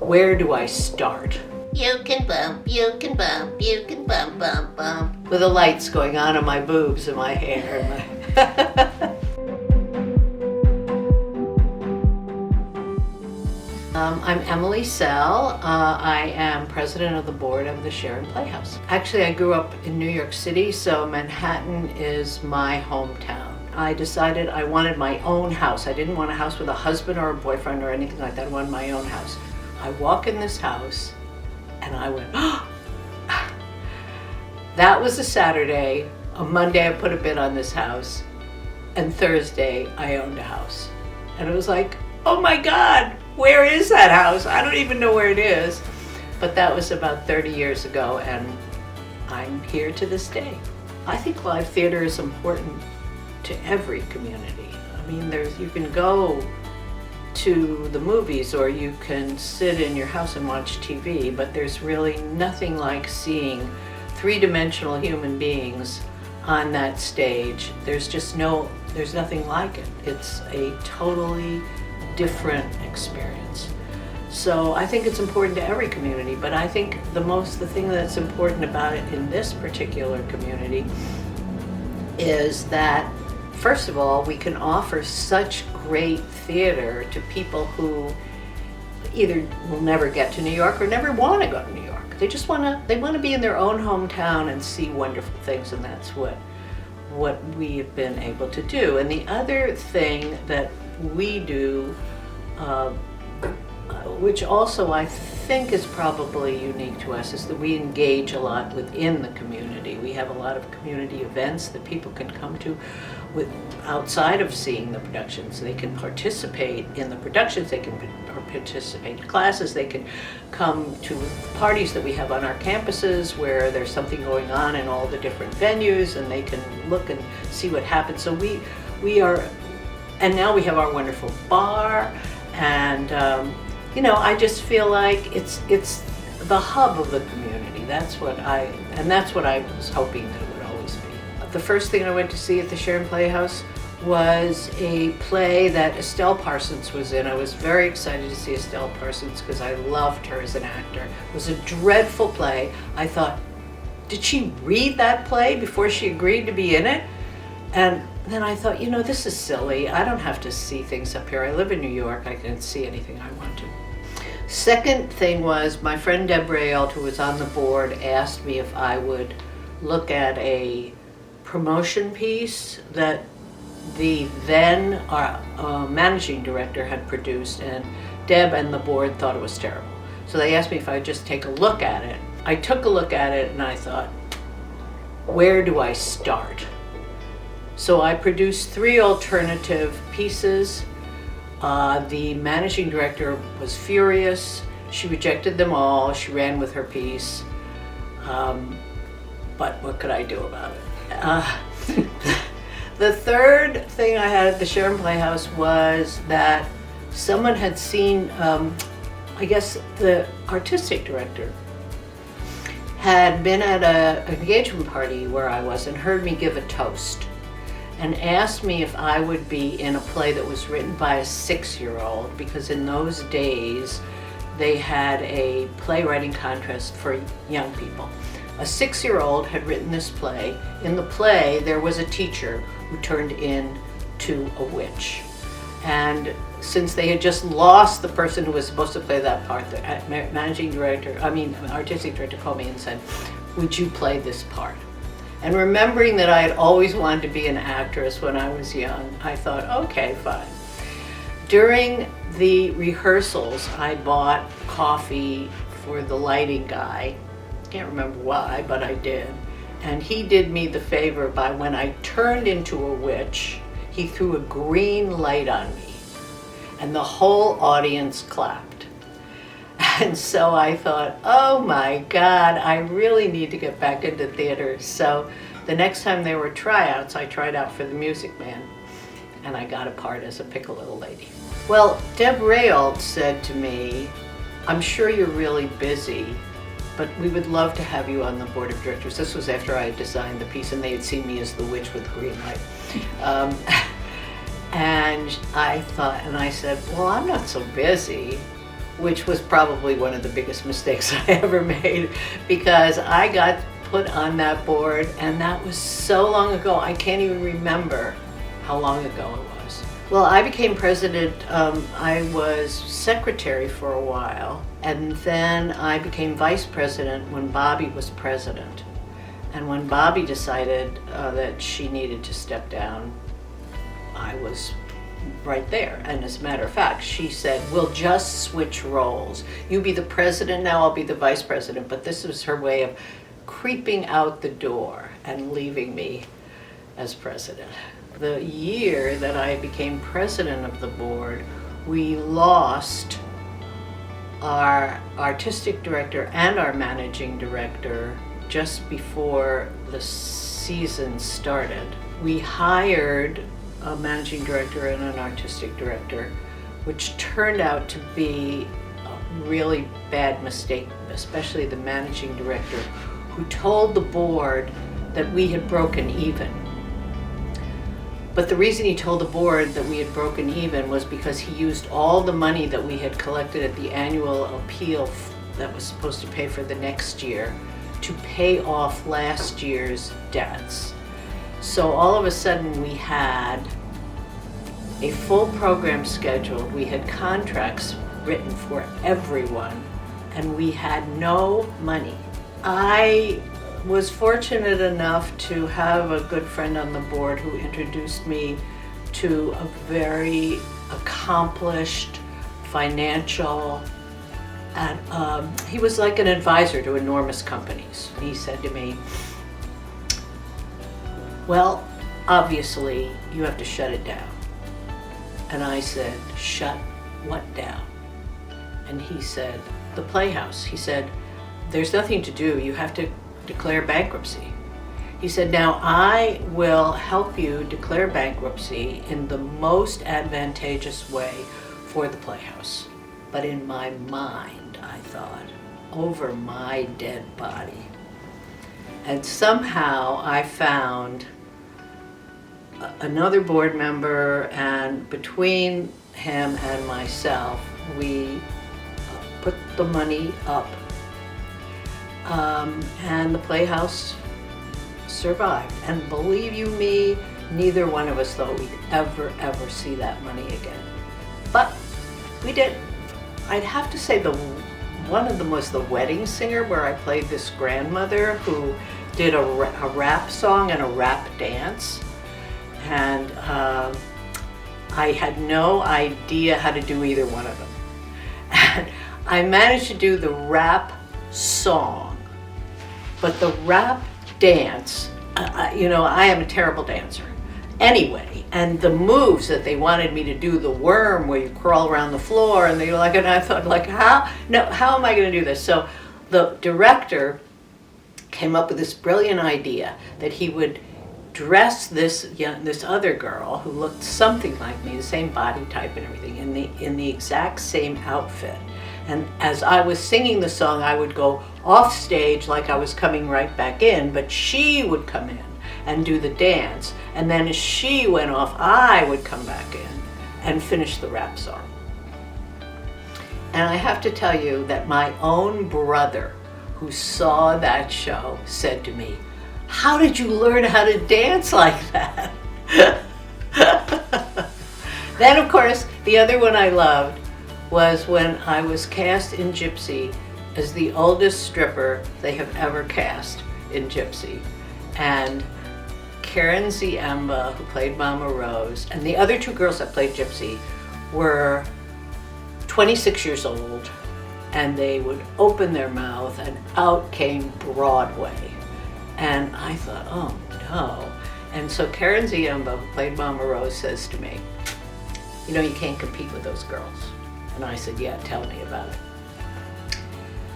Where do I start? You can bump, you can bump, you can bump, bump, bump. With the lights going on my boobs and my hair. I'm Emily Soell. I am president of the board of the Sharon Playhouse. Actually, I grew up in New York City, so Manhattan is my hometown. I decided I wanted my own house. I didn't want a house with a husband or a boyfriend or anything like that. I wanted my own house. I walk in this house and I went, oh! That was a Saturday. A Monday I put a bid on this house, and Thursday I owned a house. And it was like, oh my God, where is that house? I don't even know where it is. But that was about 30 years ago, and I'm here to this day. I think live theater is important to every community. I mean, you can go to the movies or you can sit in your house and watch TV, but there's really nothing like seeing three-dimensional human beings on that stage. There's nothing like it. It's a totally different experience. So I think it's important to every community, but I think the thing that's important about it in this particular community is that, first of all, we can offer such great theater to people who either will never get to New York or never want to go to New York. They want to be in their own hometown and see wonderful things, and that's what we have been able to do. And the other thing that we do, which also I think is probably unique to us, is that we engage a lot within the community. We have a lot of community events that people can come to outside of seeing the productions. They can participate in the productions, they can participate in classes, they can come to parties that we have on our campuses where there's something going on in all the different venues, and they can look and see what happens. So we are, and now we have our wonderful bar, and I just feel like it's the hub of the community. That's what I was hoping that it would always be. The first thing I went to see at the Sharon Playhouse was a play that Estelle Parsons was in. I was very excited to see Estelle Parsons because I loved her as an actor. It was a dreadful play. I thought, did she read that play before she agreed to be in it? And then I thought, this is silly. I don't have to see things up here. I live in New York. I can see anything I want to. Second thing was my friend Deb Rayold, who was on the board, asked me if I would look at a promotion piece that the then managing director had produced, and Deb and the board thought it was terrible. So they asked me if I would just take a look at it. I took a look at it and I thought, where do I start? So I produced 3 alternative pieces. The managing director was furious. She rejected them all. She ran with her piece. But what could I do about it? The third thing I had at the Sharon Playhouse was that someone had seen, I guess the artistic director had been at an engagement party where I was and heard me give a toast, and asked me if I would be in a play that was written by a 6-year-old, because in those days they had a playwriting contest for young people. A 6-year-old had written this play. In the play there was a teacher who turned into a witch. And since they had just lost the person who was supposed to play that part, the artistic director called me and said, would you play this part? And remembering that I had always wanted to be an actress when I was young, I thought, okay, fine. During the rehearsals, I bought coffee for the lighting guy. Can't remember why, but I did. And he did me the favor by, when I turned into a witch, he threw a green light on me. And the whole audience clapped. And so I thought, oh my God, I really need to get back into theater. So the next time there were tryouts, I tried out for The Music Man, and I got a part as a pickle little lady. Well, Deb Rayold said to me, I'm sure you're really busy, but we would love to have you on the board of directors. This was after I had designed the piece and they had seen me as the witch with the green light. And I thought, and I said, well, I'm not so busy. which was probably one of the biggest mistakes I ever made, because I got put on that board, and that was so long ago, I can't even remember how long ago it was. Well, I became president, I was secretary for a while, and then I became vice president when Bobby was president. And when Bobby decided that she needed to step down, I was right there. And as a matter of fact, she said, we'll just switch roles. You be the president now, I'll be the vice president. But this was her way of creeping out the door and leaving me as president. The year that I became president of the board, we lost our artistic director and our managing director just before the season started. We hired a managing director and an artistic director, which turned out to be a really bad mistake, especially the managing director, who told the board that we had broken even. But the reason he told the board that we had broken even was because he used all the money that we had collected at the annual appeal that was supposed to pay for the next year to pay off last year's debts. So all of a sudden we had a full program scheduled, we had contracts written for everyone, and we had no money. I was fortunate enough to have a good friend on the board who introduced me to a very accomplished financial, and he was like an advisor to enormous companies. He said to me, well, obviously you have to shut it down. And I said, shut what down? And he said, the Playhouse. He said, there's nothing to do, you have to declare bankruptcy. He said, now I will help you declare bankruptcy in the most advantageous way for the Playhouse. But in my mind, I thought, over my dead body. And somehow I found another board member, and between him and myself, we put the money up. And the Playhouse survived. And believe you me, neither one of us thought we'd ever see that money again. But we did. I'd have to say one of them was the wedding singer, where I played this grandmother who did a rap song and a rap dance. And I had no idea how to do either one of them. And I managed to do the rap song, but the rap dance, you know, I am a terrible dancer anyway, and the moves that they wanted me to do, the worm where you crawl around the floor, and and I thought, like, how am I going to do this? So the director came up with this brilliant idea that he would dress this other girl who looked something like me, the same body type and everything, in the exact same outfit. And as I was singing the song, I would go off stage like I was coming right back in, but she would come in and do the dance. And then as she went off, I would come back in and finish the rap song. And I have to tell you that my own brother, who saw that show, said to me, how did you learn how to dance like that? Then, of course, the other one I loved was when I was cast in Gypsy as the oldest stripper they have ever cast in Gypsy. And Karen Ziemba, who played Mama Rose, and the other two girls that played Gypsy were 26 years old, and they would open their mouth and out came Broadway. And I thought, oh no. And so Karen Ziemba, who played Mama Rose, says to me, you know, you can't compete with those girls. And I said, yeah, tell me about it.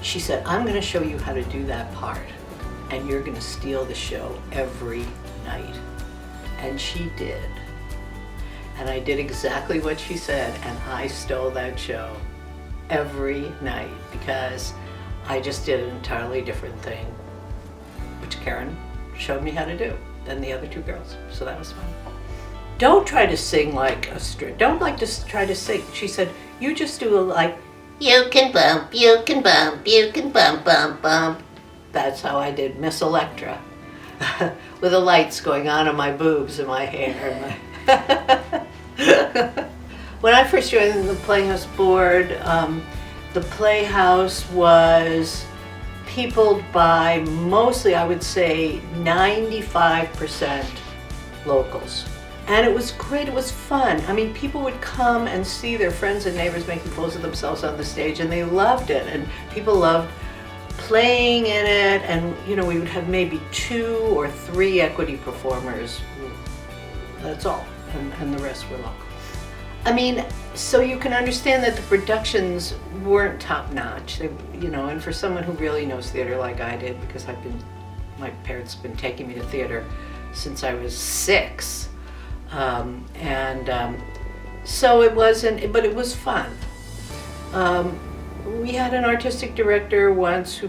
She said, I'm going to show you how to do that part, and you're going to steal the show every night. And she did. And I did exactly what she said, and I stole that show every night because I just did an entirely different thing, which Karen showed me how to do than the other two girls. So that was fun. Don't try to sing like a strip. Don't like to try to sing. She said, you just do like, You can bump, you can bump, you can bump, bump, bump. That's how I did Miss Electra, with the lights going on my boobs and my hair. When I first joined the Playhouse board, the Playhouse was peopled by mostly, I would say, 95% locals. And it was great, it was fun. I mean, people would come and see their friends and neighbors making fools of themselves on the stage, and they loved it. And people loved playing in it, and we would have maybe 2 or 3 equity performers. That's all, and the rest were local. I mean, so you can understand that the productions weren't top-notch. And for someone who really knows theater like I did, because my parents have been taking me to theater since I was 6. So it wasn't, but it was fun. We had an artistic director once who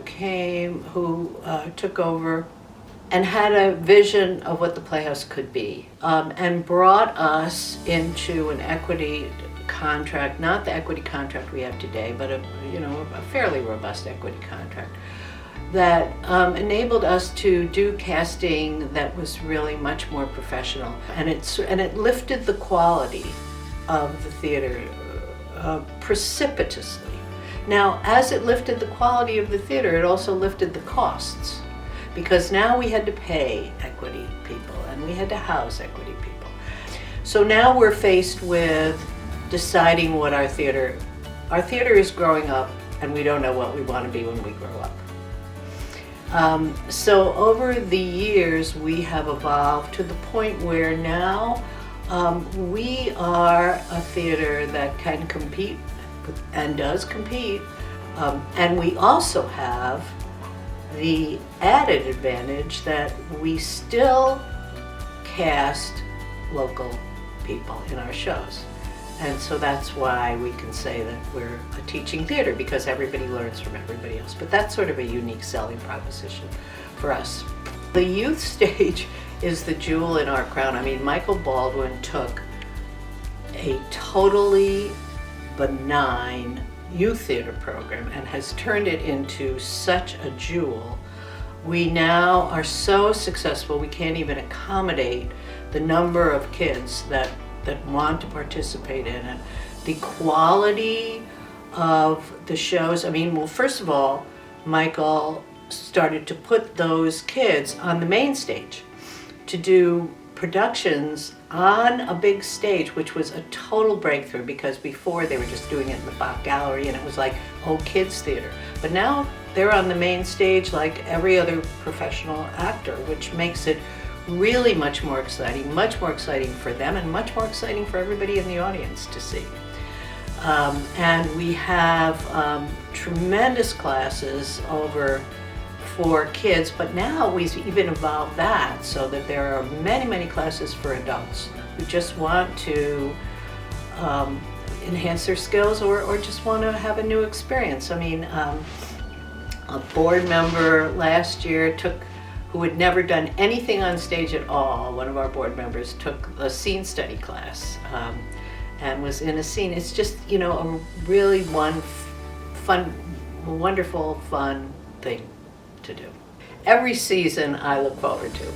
took over and had a vision of what the Playhouse could be, and brought us into an equity contract, not the equity contract we have today, but a fairly robust equity contract that enabled us to do casting that was really much more professional, and it lifted the quality of the theater precipitously. Now, as it lifted the quality of the theater, it also lifted the costs, because now we had to pay equity people and we had to house equity people. So now we're faced with deciding what our theater is growing up, and we don't know what we want to be when we grow up. So over the years, we have evolved to the point where now we are a theater that can compete and does compete, and we also have the added advantage that we still cast local people in our shows. And so that's why we can say that we're a teaching theater, because everybody learns from everybody else. But that's sort of a unique selling proposition for us. The youth stage is the jewel in our crown. I mean, Michael Baldwin took a totally benign youth theater program and has turned it into such a jewel. We now are so successful, we can't even accommodate the number of kids that want to participate in it. The quality of the shows, I mean, well, first of all, Michael started to put those kids on the main stage to do productions on a big stage, which was a total breakthrough, because before they were just doing it in the Bach Gallery and it was like, oh, kids theater. But now they're on the main stage like every other professional actor, which makes it really much more exciting for them and much more exciting for everybody in the audience to see. And we have tremendous classes for kids, but now we've even evolved that so that there are many, many classes for adults who just want to enhance their skills or just want to have a new experience. I mean, a board member last year who had never done anything on stage at all, one of our board members took a scene study class and was in a scene. It's just, a really wonderful, fun thing to do. Every season I look forward to.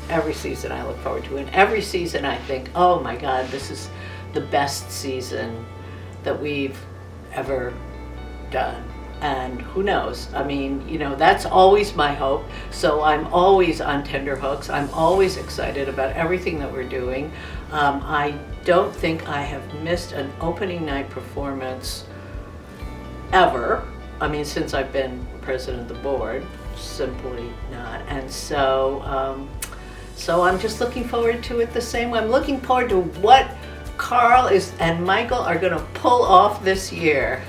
And every season I think, oh my God, this is the best season that we've ever done. And who knows? I mean, that's always my hope. So I'm always on tenterhooks. I'm always excited about everything that we're doing. I don't think I have missed an opening night performance ever. I mean, since I've been president of the board, simply not. And so I'm just looking forward to it the same way. I'm looking forward to what Carl and Michael are going to pull off this year.